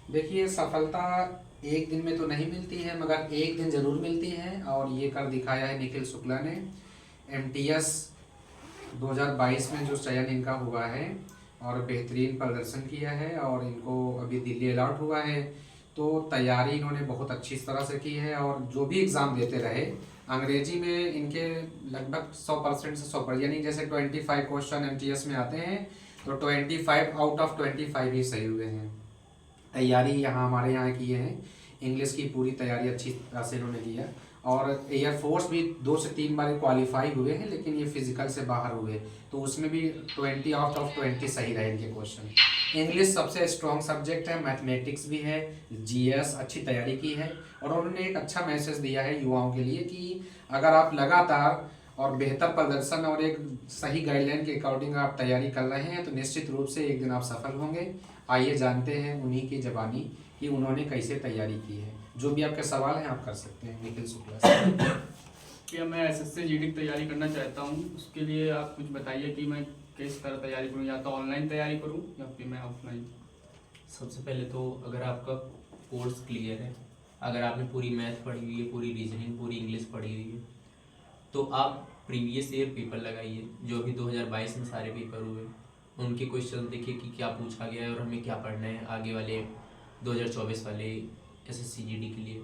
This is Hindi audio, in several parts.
देखिए, सफलता एक दिन में तो नहीं मिलती है, मगर एक दिन ज़रूर मिलती है, और ये कर दिखाया है निखिल शुक्ला ने। एमटीएस 2022 में जो चयन इनका हुआ है और बेहतरीन प्रदर्शन किया है, और इनको अभी दिल्ली अलॉट हुआ है। तो तैयारी इन्होंने बहुत अच्छी तरह से की है, और जो भी एग्ज़ाम देते रहे, अंग्रेजी में इनके लगभग 100% से 100%, यानी जैसे 25 क्वेश्चन एमटीएस में आते हैं, तो 25 आउट ऑफ 25 ही सही हुए हैं। तैयारी यहाँ हमारे यहाँ की है, इंग्लिश की पूरी तैयारी अच्छी तरह से इन्होंने किया। और एयरफोर्स भी 2 से 3 बार क्वालिफाई हुए हैं, लेकिन ये फिजिकल से बाहर हुए, तो उसमें भी 20 आउट ऑफ 20 सही रहे इनके क्वेश्चन। इंग्लिश सबसे स्ट्रॉन्ग सब्जेक्ट है, मैथमेटिक्स भी है, जीएस अच्छी तैयारी की है। और उन्होंने एक अच्छा मैसेज दिया है युवाओं के लिए कि अगर आप लगातार और बेहतर प्रदर्शन और एक सही गाइडलाइन के अकॉर्डिंग आप तैयारी कर रहे हैं, तो निश्चित रूप से एक दिन आप सफल होंगे। आइए जानते हैं उन्हीं की ज़बानी कि उन्होंने कैसे तैयारी की है। जो भी आपके सवाल हैं आप कर सकते हैं निखिल शुक्ला से। क्या मैं एसएससी जीडी की तैयारी करना चाहता हूँ, उसके लिए आप कुछ बताइए कि मैं किस तरह तैयारी करूँ, या तो ऑनलाइन तैयारी करूँ या फिर मैं ऑफलाइन। सबसे पहले तो अगर आपका कोर्स क्लियर है, अगर आपने पूरी मैथ पढ़ी हुई है, पूरी रीजनिंग, पूरी इंग्लिश पढ़ी हुई है, तो आप प्रीवियस ईयर पेपर लगाइए। जो अभी 2022 में सारे पेपर हुए, उनके क्वेश्चन देखिए कि क्या पूछा गया है और हमें क्या पढ़ना है आगे वाले 2024 वाले एसएससी जीडी के लिए।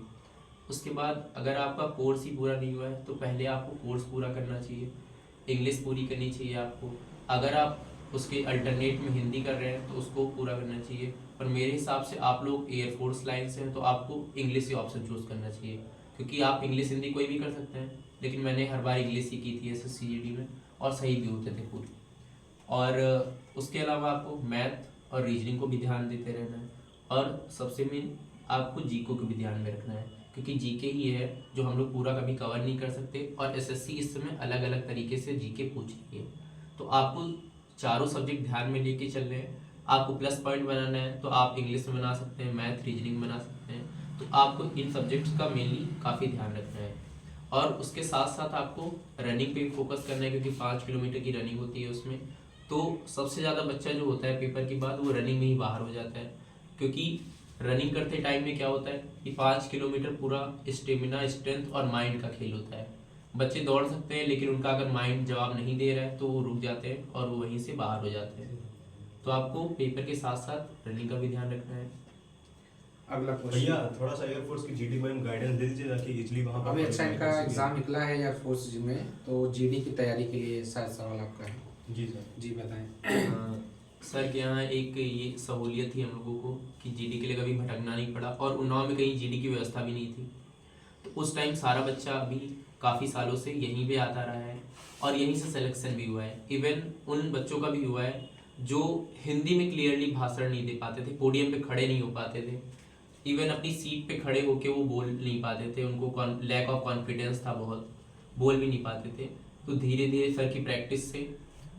उसके बाद अगर आपका कोर्स ही पूरा नहीं हुआ है, तो पहले आपको कोर्स पूरा करना चाहिए, इंग्लिश पूरी करनी चाहिए आपको। अगर आप उसके अल्टरनेट में हिंदी कर रहे हैं तो उसको पूरा करना चाहिए। पर मेरे हिसाब से आप लोग एयरफोर्स लाइन से हैं, तो आपको इंग्लिश ही ऑप्शन चूज़ करना चाहिए, क्योंकि आप इंग्लिश हिंदी कोई भी कर सकते हैं, लेकिन मैंने हर बार इंग्लिश ही की थी एसएससी जीडी में, और सही भी होते थे पूरी। और उसके अलावा आपको मैथ और रीजनिंग को भी ध्यान देते रहना है, और सबसे मेन आपको जीके को भी ध्यान में रखना है, क्योंकि जीके ही है जो हम लोग पूरा कभी कवर नहीं कर सकते, और एसएससी इस समय अलग अलग तरीके से जीके पूछ रही है। तो आपको चारों सब्जेक्ट ध्यान में लेके चल रहे हैं। आपको प्लस पॉइंट बनाना है तो आप इंग्लिश में बना सकते हैं, मैथ रीजनिंग बना सकते हैं। तो आपको इन सब्जेक्ट्स का मेनली काफ़ी ध्यान रखना है, और उसके साथ साथ आपको रनिंग पे भी फोकस करना है, क्योंकि 5 किलोमीटर की रनिंग होती है उसमें। तो सबसे ज़्यादा बच्चा जो होता है पेपर के बाद वो रनिंग में ही बाहर हो जाता है, क्योंकि रनिंग करते टाइम में क्या होता है कि 5 किलोमीटर पूरा स्टेमिना, स्ट्रेंथ और माइंड का खेल होता है। बच्चे दौड़ सकते हैं, लेकिन उनका अगर माइंड जवाब नहीं दे रहा है तो वो रुक जाते हैं और वो वहीं से बाहर हो जाते हैं। तो आपको पेपर के साथ साथ रनिंग का भी ध्यान रखना है। अगला भैया क्वेश्चन। थोड़ा सा एयरफोर्स की जीडी में गाइडेंस दे दीजिए, ताकि इजली वहाँ पर अभी अच्छा qualify इनका कर सकें। एग्ज़ाम निकला है एयरफोर्स में, तो जीडी की तैयारी के लिए शायद सवाल आपका है। जी सर। जी बताएं। सर के यहाँ एक ये सहूलियत थी हम लोगों को कि जीडी के लिए कभी भटकना नहीं पड़ा, और उन्नाव में कहीं जीडी की व्यवस्था भी नहीं थी। तो उस टाइम सारा बच्चा अभी काफ़ी सालों से यहीं पे आता रहा है, और यहीं से सिलेक्शन भी हुआ है। इवन उन बच्चों का भी हुआ है जो हिंदी में क्लियरली भाषण नहीं दे पाते थे, पोडियम पे खड़े नहीं हो पाते थे, इवन अपनी सीट पे खड़े होके वो बोल नहीं पाते थे, उनको लैक ऑफ कॉन्फिडेंस था, बहुत बोल भी नहीं पाते थे। तो धीरे धीरे सर की प्रैक्टिस से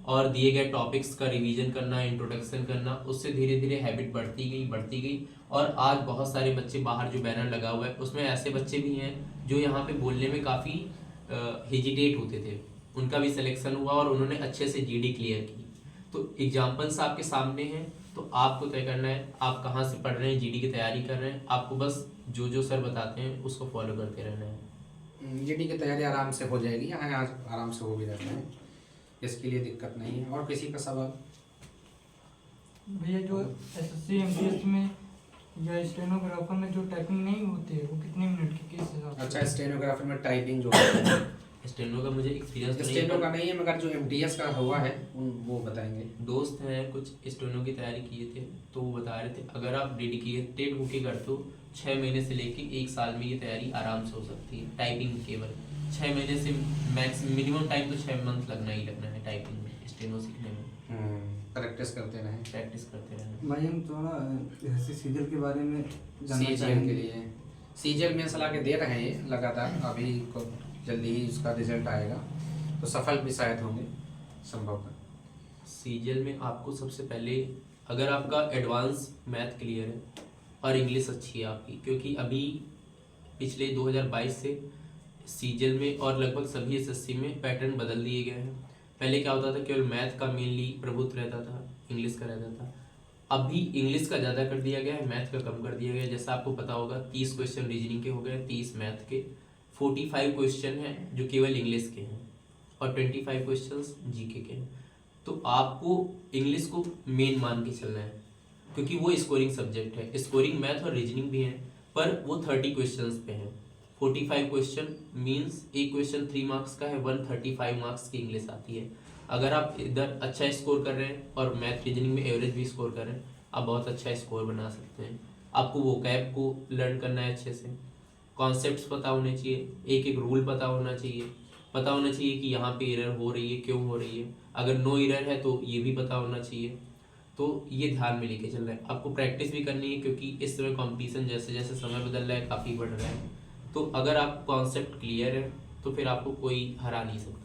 और दिए गए टॉपिक्स का रिवीजन करना, इंट्रोडक्शन करना, उससे धीरे धीरे हैबिट बढ़ती गई। और आज बहुत सारे बच्चे, बाहर जो बैनर लगा हुआ है उसमें ऐसे बच्चे भी हैं जो यहाँ पे बोलने में काफ़ी हेजिटेट होते थे, उनका भी सिलेक्शन हुआ और उन्होंने अच्छे से जीडी क्लियर की। तो एग्जाम्पल्स आपके सामने हैं, तो आपको तय करना है आप कहाँ से पढ़ रहे हैं, जीडी की तैयारी कर रहे हैं। आपको बस जो जो सर बताते हैं उसको फॉलो करते रहना है। जीडी की तैयारी आराम से हो जाएगी, यहाँ आज आराम से हो भी जाता है, इसके लिए दिक्कत नहीं है। और किसी का सवाल? भैया जो एसएससी एमटीएस में या स्टेनोग्राफर में जो टाइपिंग नहीं होती है वो कितने मिनट की किस हिसाब से? अच्छा, स्टेनोग्राफर में टाइपिंग जो है, स्टेनो का मुझे एक्सपीरियंस तो नहीं स्टेनो का है, नहीं है, मगर जो एमटीएस का हुआ है वो बताएंगे। दोस्त हैं कुछ स्टेनो की तैयारी किए थे, तो वो बता रहे थे अगर आप डेडिकेटेड होके करते हो 6 महीने से लेके 1 साल में ये तैयारी आराम से हो सकती है। टाइपिंग केवल 6 महीने से मैक्स, मिनिमम टाइम तो 6 मंथ लगना ही लगना है टाइपिंग में, स्टेनो सीखने में। प्रैक्टिस करते रहें। प्रैक्टिस करते रहना। भाई हम थोड़ा सीजल के बारे में जानना सीजीएल के चाहेंगे। लिए, सीजीएल में सलाह के दे रहे हैं लगातार, अभी को जल्दी ही उसका रिजल्ट आएगा, तो सफल भी शायद होंगे संभवतः। सीजीएल में आपको सबसे पहले, अगर आपका एडवांस मैथ क्लियर है और इंग्लिश अच्छी है आपकी, क्योंकि अभी पिछले 2022 से सीजीएल में और लगभग सभी एसएससी में पैटर्न बदल दिए गए हैं। पहले क्या होता था, केवल मैथ का मेनली प्रभुत्व रहता था, इंग्लिश का रहता था। अभी इंग्लिश का ज़्यादा कर दिया गया है, मैथ का कम कर दिया गया है। जैसा आपको पता होगा 30 क्वेश्चन रीजनिंग के हो गए, 30 मैथ के, 45 क्वेश्चन हैं जो केवल इंग्लिश के हैं और 25 क्वेश्चंस जीके के हैं। तो आपको इंग्लिश को मेन मान के चलना है क्योंकि वो स्कोरिंग सब्जेक्ट है। स्कोरिंग मैथ और रीजनिंग भी है पर वो 30 क्वेश्चंस पे है। 45 क्वेश्चन मीन्स एक क्वेश्चन 3 मार्क्स का है, 135 मार्क्स की इंग्लिश आती है। अगर आप इधर अच्छा स्कोर कर रहे हैं और मैथ रीजनिंग में एवरेज भी स्कोर कर रहे हैं, आप बहुत अच्छा स्कोर बना सकते हैं। आपको वोकैब को लर्न करना है अच्छे से, कॉन्सेप्ट्स पता होने चाहिए, एक एक रूल पता होना चाहिए, पता होना चाहिए कि यहाँ पे एरर हो रही है, क्यों हो रही है। अगर नो एरर है तो ये भी पता होना चाहिए। तो ये ध्यान में लेके चल रहा है। आपको प्रैक्टिस भी करनी है क्योंकि इस समय कंपटीशन जैसे जैसे समय बदल रहा है काफ़ी बढ़ रहा है। तो अगर आप कॉन्सेप्ट क्लियर है तो फिर आपको कोई हरा नहीं सकता।